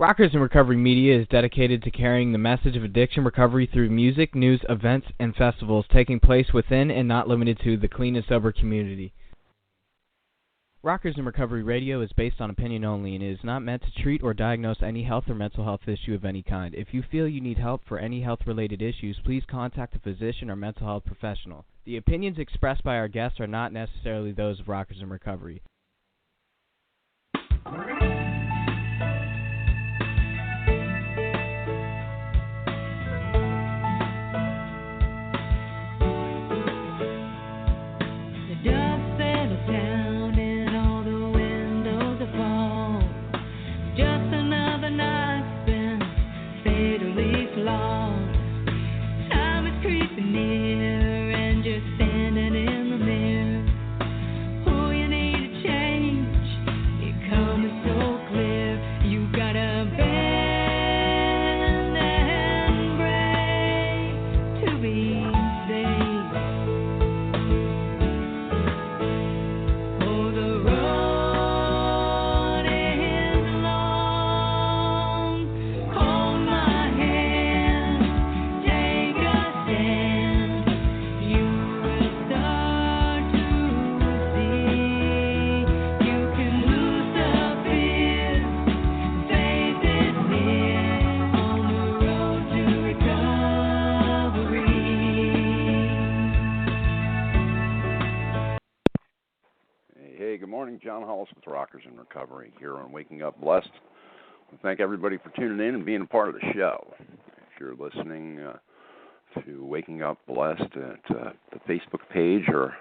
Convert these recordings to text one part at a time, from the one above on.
Rockers in Recovery Media is dedicated to carrying the message of addiction recovery through music, news, events, and festivals taking place within and not limited to the clean and sober community. Rockers in Recovery Radio is based on opinion only and is not meant to treat or diagnose any health or mental health issue of any kind. If you feel you need help for any health-related issues, please contact a physician or mental health professional. The opinions expressed by our guests are not necessarily those of Rockers in Recovery. With Rockers in Recovery here on Waking Up Blessed. We thank everybody for tuning in and being a part of the show. If you're listening to Waking Up Blessed at the Facebook page or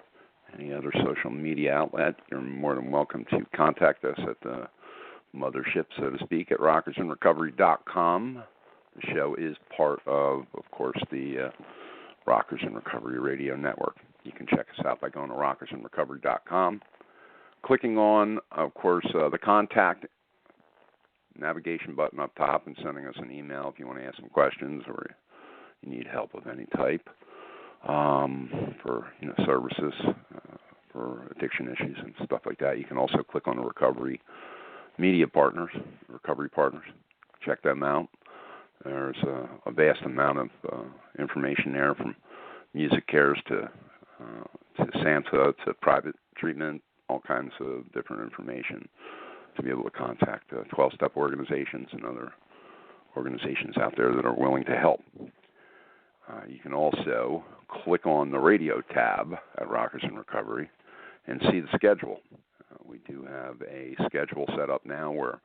any other social media outlet, you're more than welcome to contact us at the mothership, so to speak, at rockersinrecovery.com. The show is part of course, the Rockers in Recovery Radio Network. You can check us out by going to rockersinrecovery.com. Clicking on, of course, the contact navigation button up top and sending us an email if you want to ask some questions or you need help of any type for services for addiction issues and stuff like that. You can also click on the recovery media partners, recovery partners. Check them out. There's a vast amount of information there, from music cares to Santa to private treatment, all kinds of different information to be able to contact 12-step organizations and other organizations out there that are willing to help. You can also click on the radio tab at Rockers in Recovery and see the schedule. We do have a schedule set up now where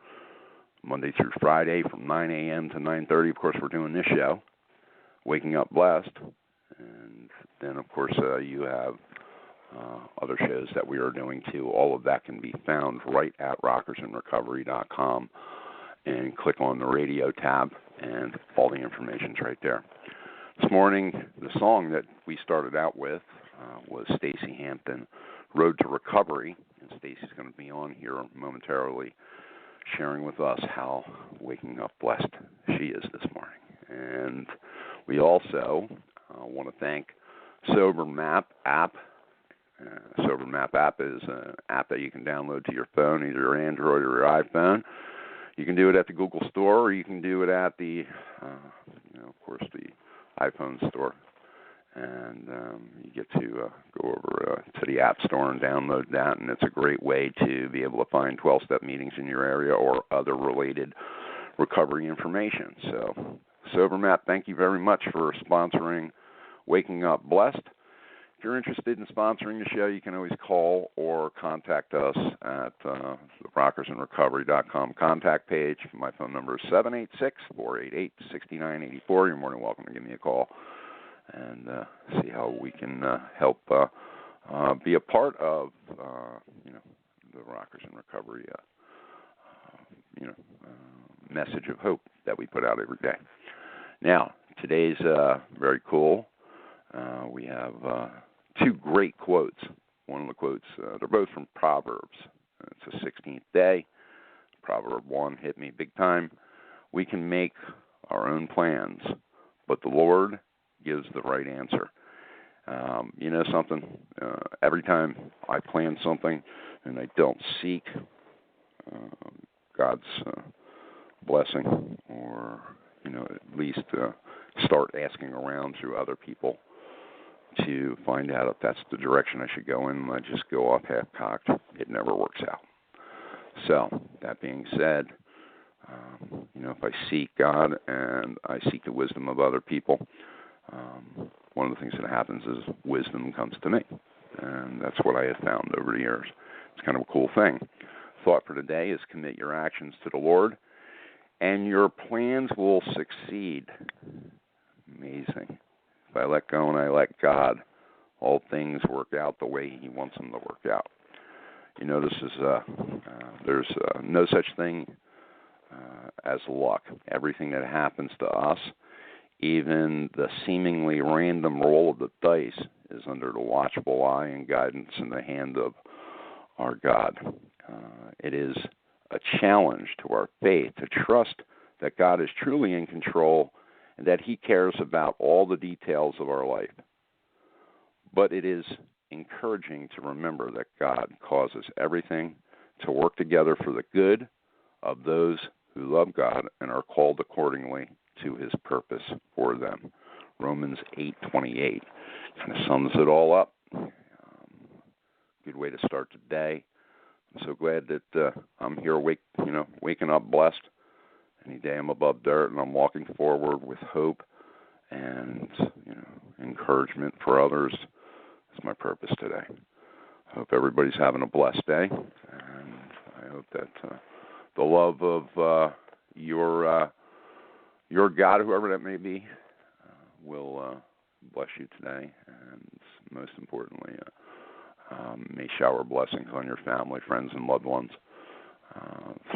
Monday through Friday from 9 a.m. to 9:30, of course, we're doing this show, Waking Up Blessed. And then, of course, you have other shows that we are doing too. All of that can be found right at rockersinrecovery.com, and click on the radio tab and all the information's right there. This morning, the song that we started out with was Stacey Hampton, Road to Recovery, and Stacey's going to be on here momentarily sharing with us how waking up blessed she is this morning. And we also want to thank Sober Map app. Sober Map app is an app that you can download to your phone, either your Android or your iPhone. You can do it at the Google Store, or you can do it at the, of course, the iPhone store. And you get to go over to the App Store and download that, and it's a great way to be able to find 12-step meetings in your area or other related recovery information. So, Sober Map, thank you very much for sponsoring Waking Up Blessed. If you're interested in sponsoring the show, you can always call or contact us at the rockersinrecovery.com contact page. My phone number is 786-488-6984. You're more than welcome to give me a call and see how we can help be a part of, the Rockers in Recovery, message of hope that we put out every day. Now, today's very cool. We have two great quotes. One of the quotes, they're both from Proverbs. It's the 16th day. Proverb 1 hit me big time. We can make our own plans, but the Lord gives the right answer. You know something? Every time I plan something and I don't seek God's blessing, or at least start asking around through other people to find out if that's the direction I should go in. And I just go off half-cocked. It never works out. So, that being said, if I seek God and I seek the wisdom of other people, one of the things that happens is wisdom comes to me. And that's what I have found over the years. It's kind of a cool thing. Thought for today is commit your actions to the Lord, and your plans will succeed. Amazing. If I let go and I let God, all things work out the way He wants them to work out. There's no such thing as luck. Everything that happens to us, even the seemingly random roll of the dice, is under the watchful eye and guidance in the hand of our God. It is a challenge to our faith to trust that God is truly in control and that He cares about all the details of our life. But it is encouraging to remember that God causes everything to work together for the good of those who love God and are called accordingly to His purpose for them. Romans 8:28 kind of sums it all up. Good way to start the day. I'm so glad that I'm here waking up blessed. Any day I'm above dirt and I'm walking forward with hope and encouragement for others. That's my purpose today. I hope everybody's having a blessed day, and I hope that the love of your God, whoever that may be, will bless you today, and most importantly, may shower blessings on your family, friends, and loved ones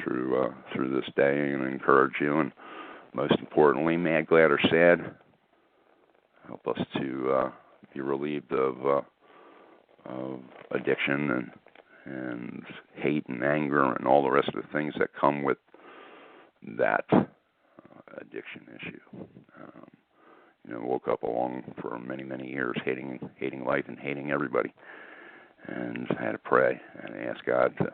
through this day, and encourage you. And most importantly, mad, glad, or sad, help us to be relieved of addiction and hate and anger and all the rest of the things that come with that addiction issue. Woke up along for many, many years hating life and hating everybody, and I had to pray and ask God to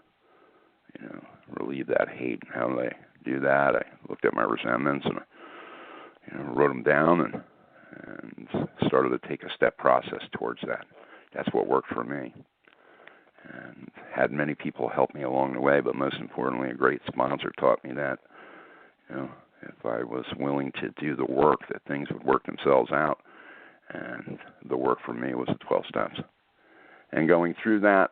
relieve that hate. And how did I do that? I looked at my resentments and wrote them down and started to take a step process towards that. That's what worked for me, and had many people help me along the way, but most importantly, a great sponsor taught me that if I was willing to do the work, that things would work themselves out. And the work for me was the 12 steps. And going through that,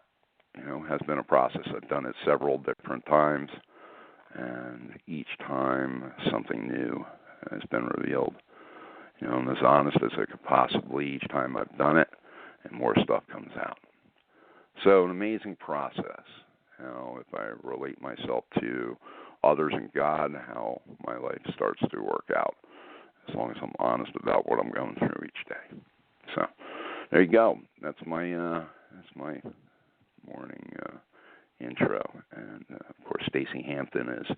has been a process. I've done it several different times, and each time something new has been revealed. I'm as honest as I could possibly each time I've done it, and more stuff comes out. So an amazing process. If I relate myself to others and God, how my life starts to work out, as long as I'm honest about what I'm going through each day. So there you go. That's my morning intro. And of course, Stacey Hampton is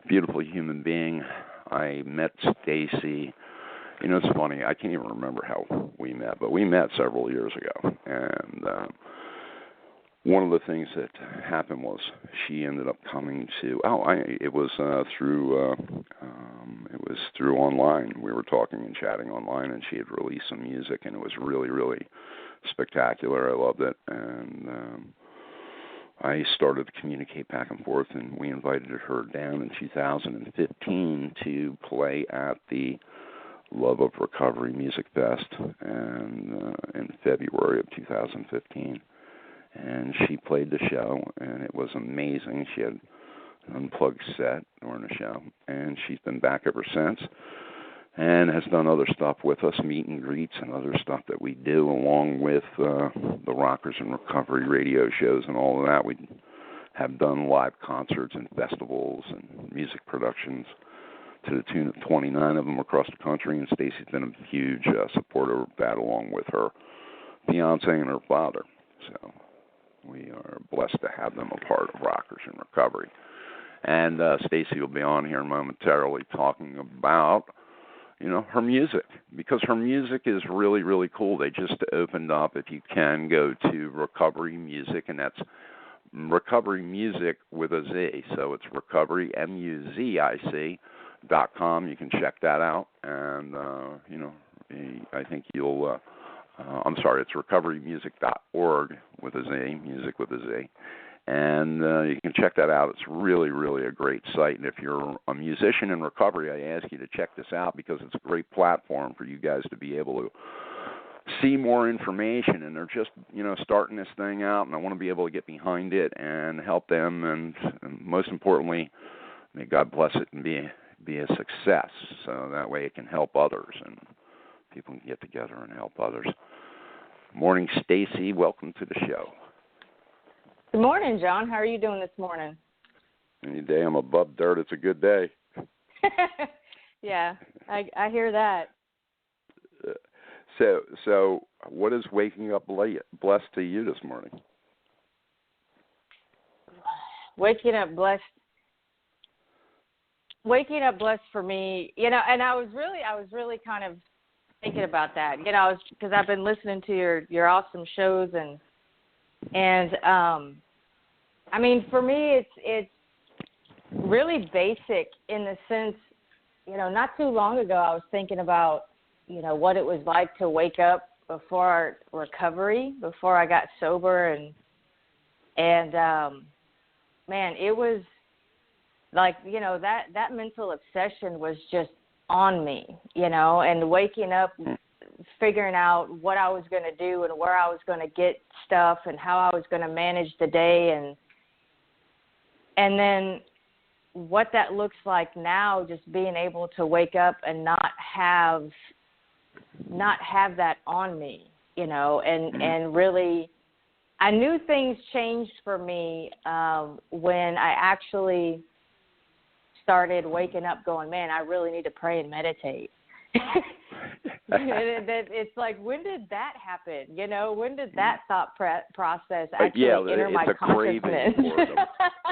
a beautiful human being. I met Stacey. It's funny. I can't even remember how we met, but we met several years ago. And one of the things that happened was she ended up coming to. It was through online. We were talking and chatting online, and she had released some music, and it was really, really spectacular. I loved it, and I started to communicate back and forth, and we invited her down in 2015 to play at the Love of Recovery Music Fest, and in February of 2015. And she played the show, and it was amazing. She had an unplugged set during the show, and she's been back ever since and has done other stuff with us, meet and greets and other stuff that we do, along with the Rockers in Recovery radio shows and all of that. We have done live concerts and festivals and music productions to the tune of 29 of them across the country, and Stacey's been a huge supporter of that, along with her fiance and her father. So we are blessed to have them a part of Rockers in Recovery. And Stacey will be on here momentarily talking about, her music, because her music is really, really cool. They just opened up, if you can, go to Recovery Music, and that's Recovery Music with a Z. So it's recovery, MUZIC.com. You can check that out. And, I think you'll, I'm sorry, it's recoverymusic.org with a Z, music with a Z. And you can check that out. It's really, really a great site. And if you're a musician in recovery, I ask you to check this out because it's a great platform for you guys to be able to see more information. And they're just, starting this thing out, and I want to be able to get behind it and help them. And most importantly, may God bless it and be a success. So that way it can help others and people can get together and help others. Morning, Stacey. Welcome to the show. Good morning, John. How are you doing this morning? Any day I'm above dirt, it's a good day. Yeah, I hear that. So what is waking up blessed to you this morning? Waking up blessed for me, and I was really kind of thinking about that, because I've been listening to your awesome shows and I mean, for me, it's really basic in the sense, not too long ago I was thinking about, what it was like to wake up before recovery, before I got sober, and man, it was like, that mental obsession was just on me, and waking up, figuring out what I was going to do and where I was going to get stuff and how I was going to manage the day, and then what that looks like now, just being able to wake up and not have that on me, and really, I knew things changed for me when I actually started waking up going, man, I really need to pray and meditate. It's like, when did that happen? When did that thought process actually enter my consciousness? Craving for them.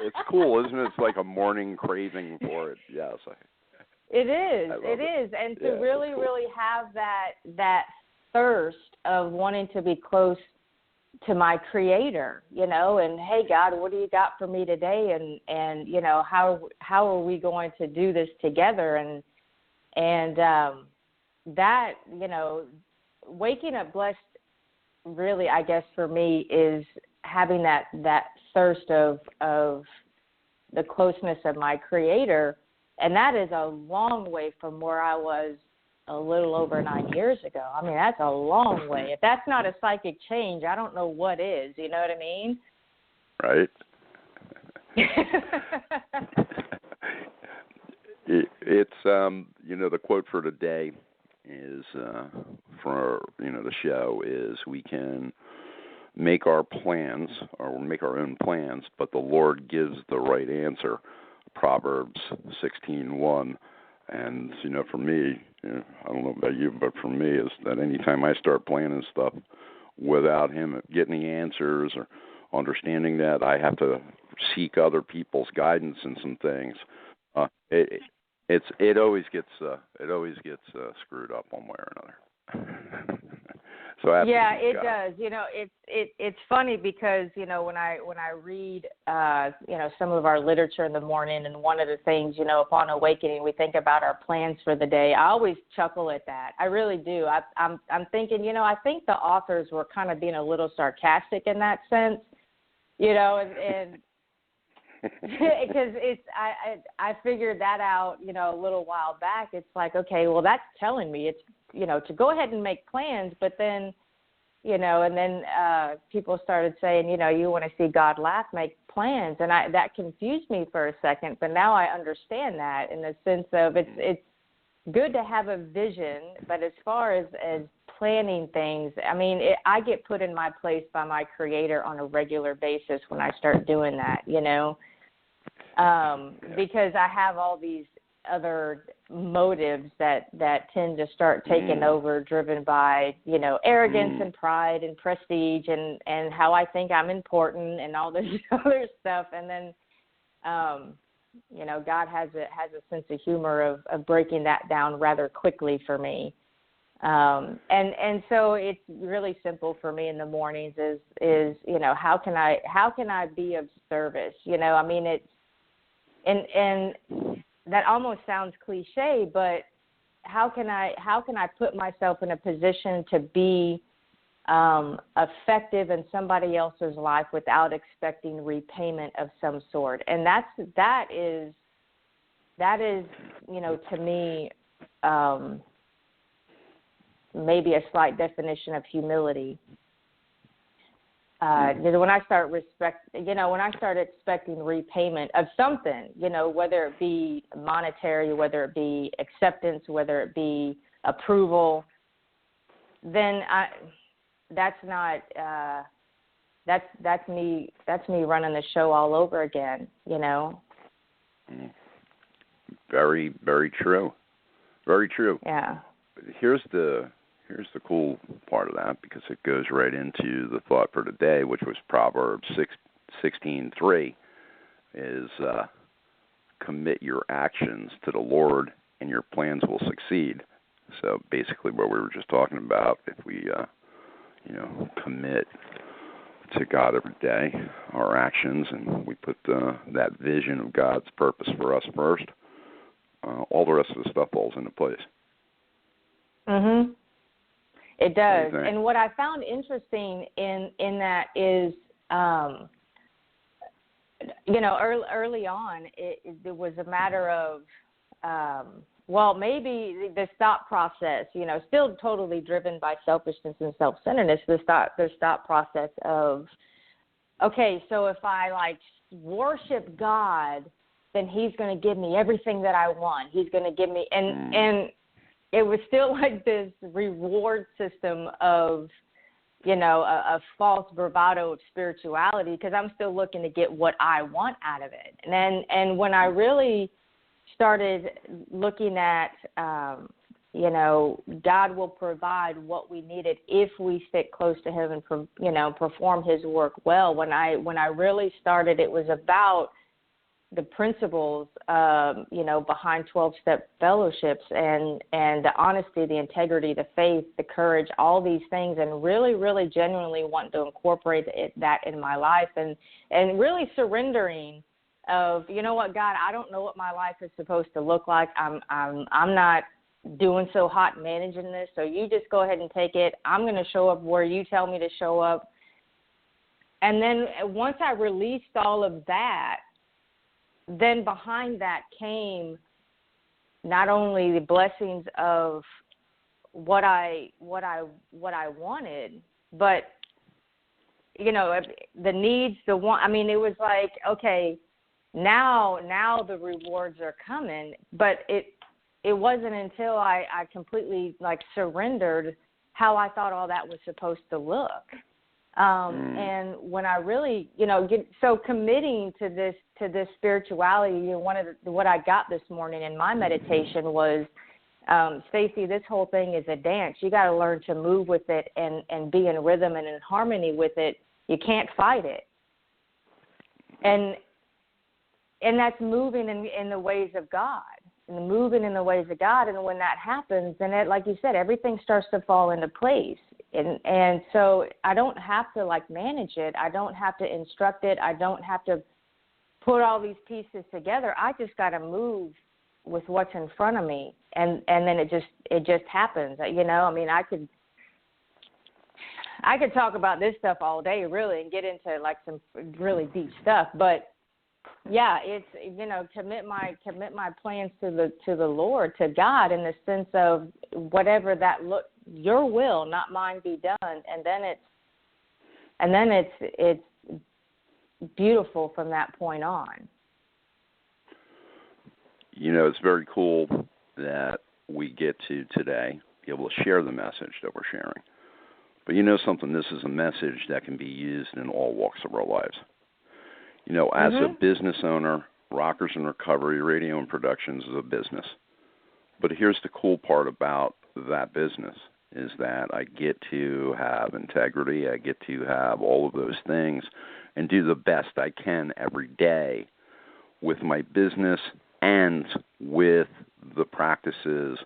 It's cool, isn't it? It's like a morning craving for it. Yes. It is. And to really, cool. Really have that thirst of wanting to be close to my Creator, and hey, God, what do you got for me today? And how are we going to do this together? And that, waking up blessed, really, I guess for me, is having that thirst of the closeness of my Creator, and that is a long way from where I was a little over 9 years ago. I mean, that's a long way. If that's not a psychic change, I don't know what is. You know what I mean? Right. It's the quote for today is for the show is, we can make our plans or make our own plans, but the Lord gives the right answer. Proverbs 16:1. And for me, I don't know about you, but for me, is that anytime I start planning stuff without Him getting the answers or understanding that I have to seek other people's guidance in some things, it always gets screwed up one way or another. So it does. It's funny because when I read some of our literature in the morning, and one of the things, upon awakening, we think about our plans for the day. I always chuckle at that. I really do. I'm thinking, I think the authors were kind of being a little sarcastic in that sense, and because I figured that out, a little while back. It's like, okay, well, that's telling me it's, to go ahead and make plans, but then, and then people started saying, you want to see God laugh, make plans, and that confused me for a second, but now I understand that in the sense of it's good to have a vision, but as far as planning things, I mean, I get put in my place by my Creator on a regular basis when I start doing that, because I have all these other motives that tend to start taking over, driven by, arrogance and pride and prestige and how I think I'm important and all this other stuff. And then, God has a sense of humor of breaking that down rather quickly for me. And so it's really simple for me in the mornings is how can I be of service? I mean, it's and that almost sounds cliche, but how can I put myself in a position to be effective in somebody else's life without expecting repayment of some sort? And that is to me maybe a slight definition of humility. When I start when I start expecting repayment of something, whether it be monetary, whether it be acceptance, whether it be approval, then that's me running the show all over again, Very, very true. Very true. Yeah. Here's the cool part of that, because it goes right into the thought for today, which was Proverbs 16:3, is commit your actions to the Lord and your plans will succeed. So basically what we were just talking about, if we commit to God every day, our actions, and we put that vision of God's purpose for us first, all the rest of the stuff falls into place. Mm-hmm. It does. And what I found interesting in that is, early on, it was a matter of, maybe the thought process, still totally driven by selfishness and self-centeredness, the thought process of, okay, so if I worship God, then he's going to give me everything that I want. He's going to give me, and it was still like this reward system of, a false bravado of spirituality, because I'm still looking to get what I want out of it. And when I really started looking at, God will provide what we needed if we stick close to him and, perform his work well. When I really started, it was about the principles, behind 12-step fellowships and the honesty, the integrity, the faith, the courage, all these things, and really, really genuinely wanting to incorporate that in my life and really surrendering of, what, God, I don't know what my life is supposed to look like. I'm not doing so hot managing this, so you just go ahead and take it. I'm going to show up where you tell me to show up. And then once I released all of that, then behind that came not only the blessings of what I wanted, but the needs, the want. I mean, it was like, okay, now the rewards are coming, but it wasn't until I completely surrendered how I thought all that was supposed to look. And when I really, committing to this spirituality, what I got this morning in my meditation was, Stacey, this whole thing is a dance. You got to learn to move with it and be in rhythm and in harmony with it. You can't fight it. And that's moving in the ways of God, and moving in the ways of God. And when that happens, then like you said, everything starts to fall into place. And so I don't have to manage it. I don't have to instruct it. I don't have to put all these pieces together. I just got to move with what's in front of me, and then it just happens. I mean, I could talk about this stuff all day, really, and get into some really deep stuff. But yeah, it's commit my plans to the Lord, to God, in the sense of whatever that your will, not mine, be done, and then it's beautiful from that point on. It's very cool that we get to today be able to share the message that we're sharing. But something, this is a message that can be used in all walks of our lives. As a business owner, Rockers in Recovery Radio and Productions is a business. But here's the cool part about that business is that I get to have integrity, I get to have all of those things and do the best I can every day with my business and with the practices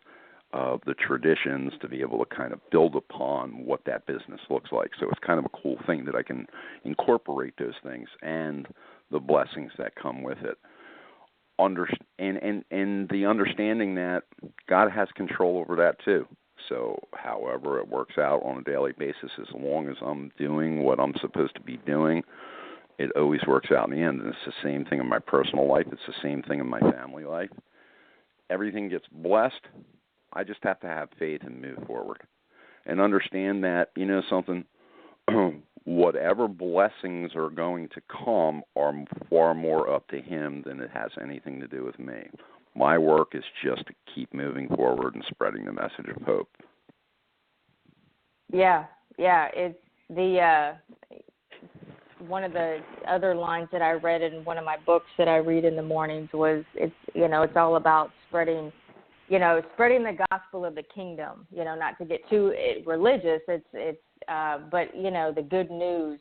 of the traditions to be able to kind of build upon what that business looks like. So it's kind of a cool thing that I can incorporate those things and the blessings that come with it. And the understanding that God has control over that too. So however it works out on a daily basis, as long as I'm doing what I'm supposed to be doing, it always works out in the end. And it's the same thing in my personal life. It's the same thing in my family life. Everything gets blessed. I just have to have faith and move forward and understand that, you know something, whatever blessings are going to come are far more up to him than it has anything to do with me. My work is just to keep moving forward and spreading the message of hope. Yeah. It's the one of the other lines that I read in one of my books that I read in the mornings was it's all about spreading the gospel of the kingdom. Not to get too religious. It's but the good news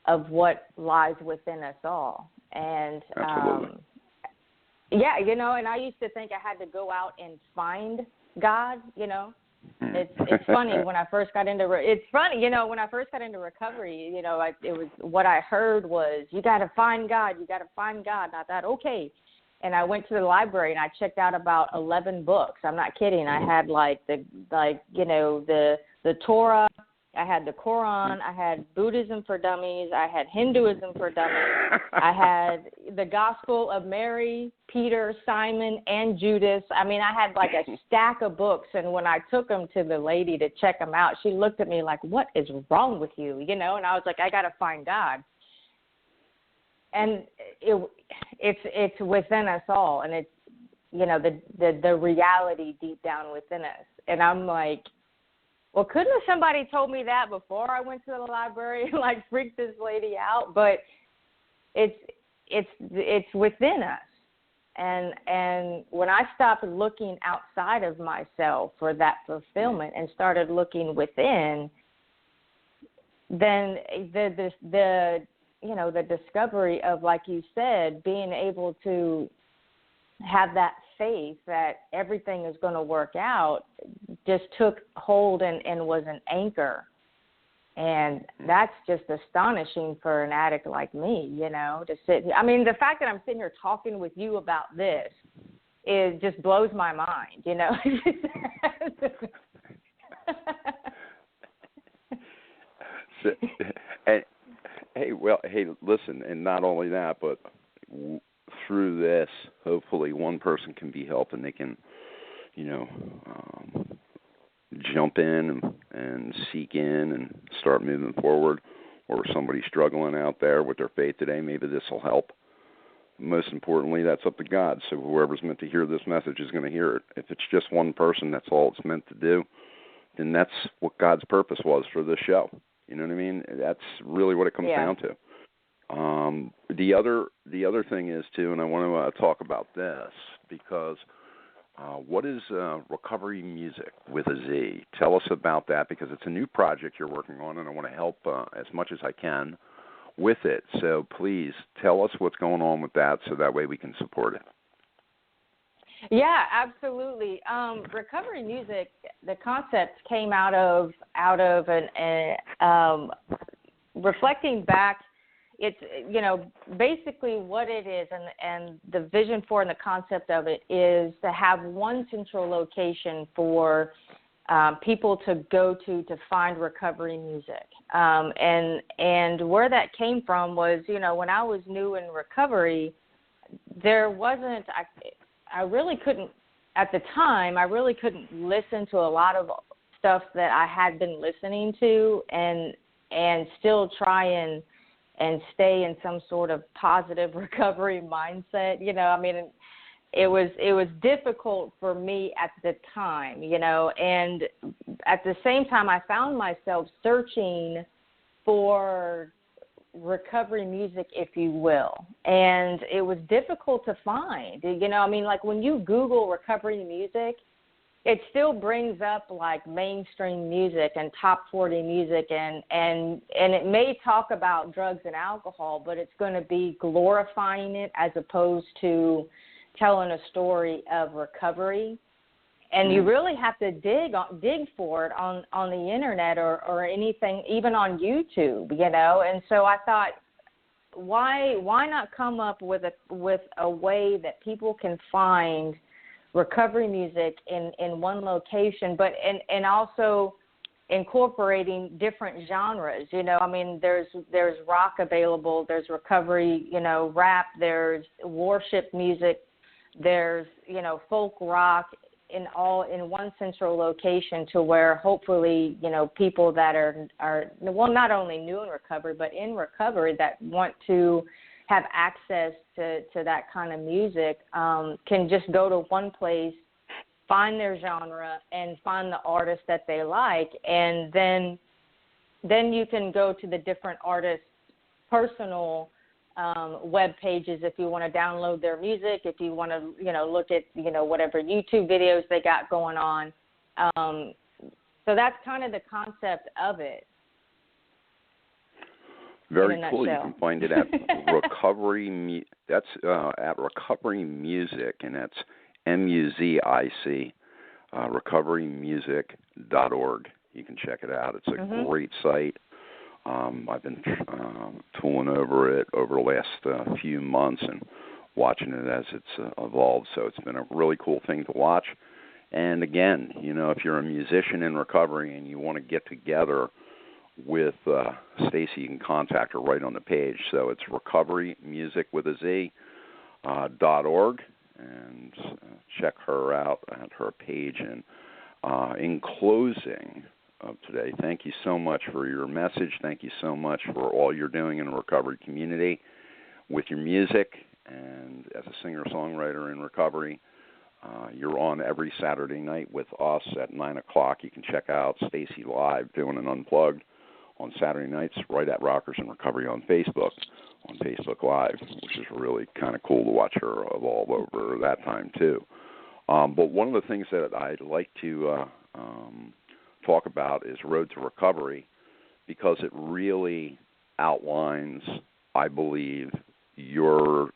of what lies within us all. And Absolutely. And I used to think I had to go out and find God. It's funny when I first got into when I first got into recovery. It was what I heard was you got to find God. You got to find God. And I thought, okay. And I went to the library and I checked out about 11 books. I'm not kidding. I had the Torah. I had the Quran. I had Buddhism for Dummies. I had Hinduism for Dummies. I had the Gospel of Mary, Peter, Simon, and Judas. I mean, I had like a stack of books. And when I took them to the lady to check them out, she looked at me like, "What is wrong with you?" And I was like, "I got to find God." And it's within us all, and it's the reality deep down within us. And I'm like, well, couldn't have somebody told me that before I went to the library? Like, freaked this lady out, but it's within us. And when I stopped looking outside of myself for that fulfillment and started looking within, then the discovery of, like you said, being able to have that faith that everything is going to work out just took hold and was an anchor. And that's just astonishing for an addict like me, to sit. I mean, the fact that I'm sitting here talking with you about this just blows my mind, So, hey, listen, and not only that, but through this, hopefully one person can be helped and they can, jump in and seek in and start moving forward. Or somebody struggling out there with their faith today, maybe this will help. Most importantly, that's up to God. So whoever's meant to hear this message is going to hear it. If it's just one person, that's all it's meant to do, then that's what God's purpose was for this show. You know what I mean? That's really what it comes down to. The other thing is too, and I want to talk about this because what is recovery music with a Z? Tell us about that, because it's a new project you're working on, and I want to help as much as I can with it. So please tell us what's going on with that, so that way we can support it. Yeah, absolutely. Recovery music, the concept came out of an reflecting back. It's, basically what it is, and the vision for and the concept of it is to have one central location for people to go to find recovery music. And where that came from was, when I was new in recovery, there wasn't, I really couldn't, at the time, I really couldn't listen to a lot of stuff that I had been listening to and still try and stay in some sort of positive recovery mindset. It was difficult for me at the time, and at the same time I found myself searching for recovery music, if you will, and it was difficult to find. Like when you Google recovery music, it still brings up like mainstream music and top 40 music, and it may talk about drugs and alcohol, but it's going to be glorifying it as opposed to telling a story of recovery. And you really have to dig for it on the internet or anything, even on YouTube, you know. And so I thought, why not come up with a way that people can find recovery music in one location, but and also incorporating different genres, you know. I mean, there's rock available, there's recovery, you know, rap, there's worship music, there's, you know, folk rock, in one central location, to where hopefully, you know, people that are well, not only new in recovery, but in recovery, that want to have access to that kind of music, can just go to one place, find their genre, and find the artist that they like, and then you can go to the different artists' personal web pages if you want to download their music, if you want to, you know, look at, you know, whatever YouTube videos they got going on. So that's kind of the concept of it. Very cool. You can find it at Recovery. That's at Recovery Music, and that's MUZIC, recoverymusic.org. You can check it out. It's a great site. I've been tooling over it over the last few months and watching it as it's evolved. So it's been a really cool thing to watch. And again, you know, if you're a musician in recovery and you want to get together with Stacey, you can contact her right on the page. So it's recoverymusic with a Z .org, and check her out at her page. And in closing of today, thank you so much for your message. Thank you so much for all you're doing in the recovery community with your music, and as a singer-songwriter in recovery. You're on every Saturday night with us at 9 o'clock. You can check out Stacey live doing an Unplugged on Saturday nights right at Rockers in Recovery on Facebook Live, which is really kind of cool to watch her evolve over that time too. But one of the things that I'd like to talk about is Road to Recovery, because it really outlines, I believe, your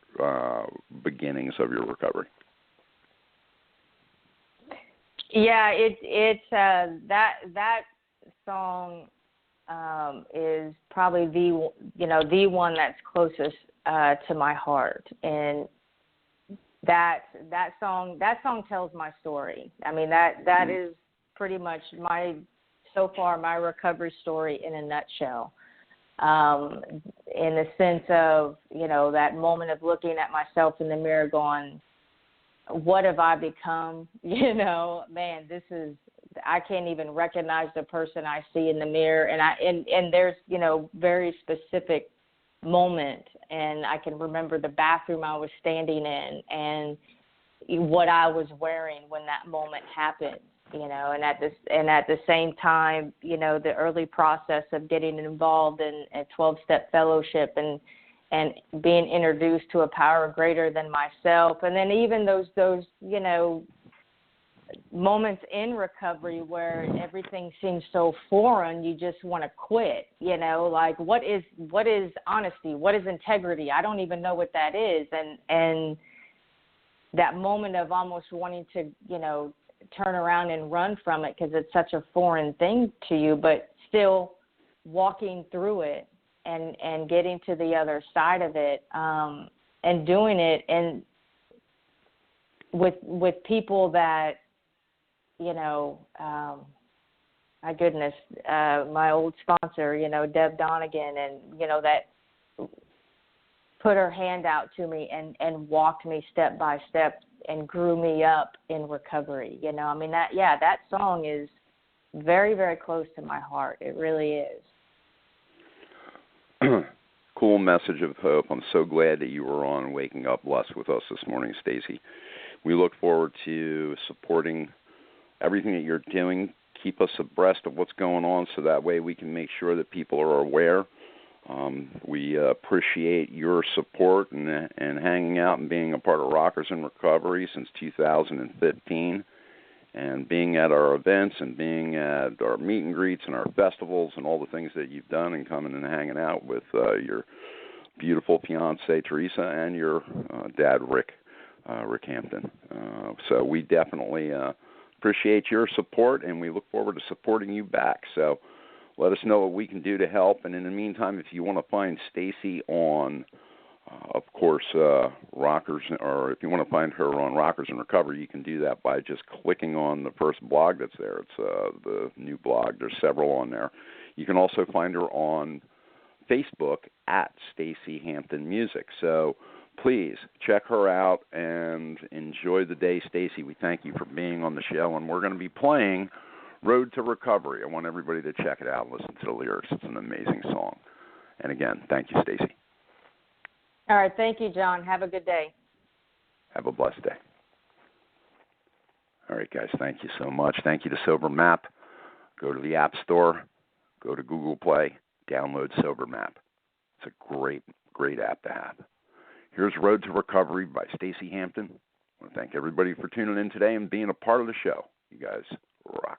beginnings of your recovery. Yeah, it's that song is probably the one that's closest to my heart, and that song tells my story. I mean, that is pretty much my recovery story in a nutshell. In the sense of, you know, that moment of looking at myself in the mirror going, what have I become? You know, man, I can't even recognize the person I see in the mirror. And there's, you know, very specific moment, and I can remember the bathroom I was standing in and what I was wearing when that moment happened, you know, and at the same time, you know, the early process of getting involved in a 12-step fellowship and being introduced to a power greater than myself. And then even those, you know, moments in recovery where everything seems so foreign, you just want to quit, you know, like what is honesty? What is integrity? I don't even know what that is. And that moment of almost wanting to, you know, turn around and run from it because it's such a foreign thing to you, but still walking through it and getting to the other side of it, and doing it and with people that, you know, my goodness, my old sponsor, you know, Deb Donegan, and, you know, that put her hand out to me and walked me step by step and grew me up in recovery. You know, I mean, that song is very, very close to my heart. It really is. Cool message of hope. I'm so glad that you were on Waking Up Blessed with us this morning, Stacey. We look forward to supporting everything that you're doing. Keep us abreast of what's going on so that way we can make sure that people are aware. We appreciate your support and hanging out and being a part of Rockers in Recovery since 2015, and being at our events and being at our meet and greets and our festivals and all the things that you've done, and coming and hanging out with your beautiful fiancée, Teresa, and your dad, Rick Hampton. So we definitely appreciate your support, and we look forward to supporting you back. So let us know what we can do to help. And in the meantime, if you want to find Stacey on, of course, Rockers, or if you want to find her on Rockers in Recovery, you can do that by just clicking on the first blog that's there. It's the new blog. There's several on there. You can also find her on Facebook at Stacey Hampton Music. So please check her out and enjoy the day, Stacey. We thank you for being on the show, and we're going to be playing Road to Recovery. I want everybody to check it out and listen to the lyrics. It's an amazing song. And again, thank you, Stacey. All right. Thank you, John. Have a good day. Have a blessed day. All right, guys, thank you so much. Thank you to Sober Map. Go to the App Store. Go to Google Play. Download Sober Map. It's a great, great app to have. Here's Road to Recovery by Stacey Hampton. I want to thank everybody for tuning in today and being a part of the show. You guys rock.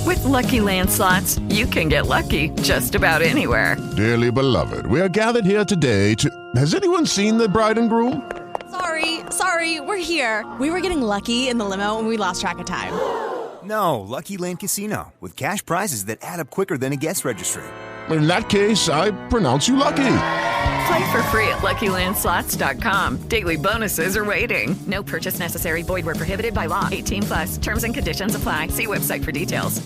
With Lucky Land Slots, you can get lucky just about anywhere. Dearly beloved, we are gathered here today to... Has anyone seen the bride and groom? Sorry, we're here. We were getting lucky in the limo and we lost track of time. No, Lucky Land Casino, with cash prizes that add up quicker than a guest registry. In that case, I pronounce you lucky. Play for free at LuckyLandSlots.com. Daily bonuses are waiting. No purchase necessary. Void where prohibited by law. 18 plus. Terms and conditions apply. See website for details.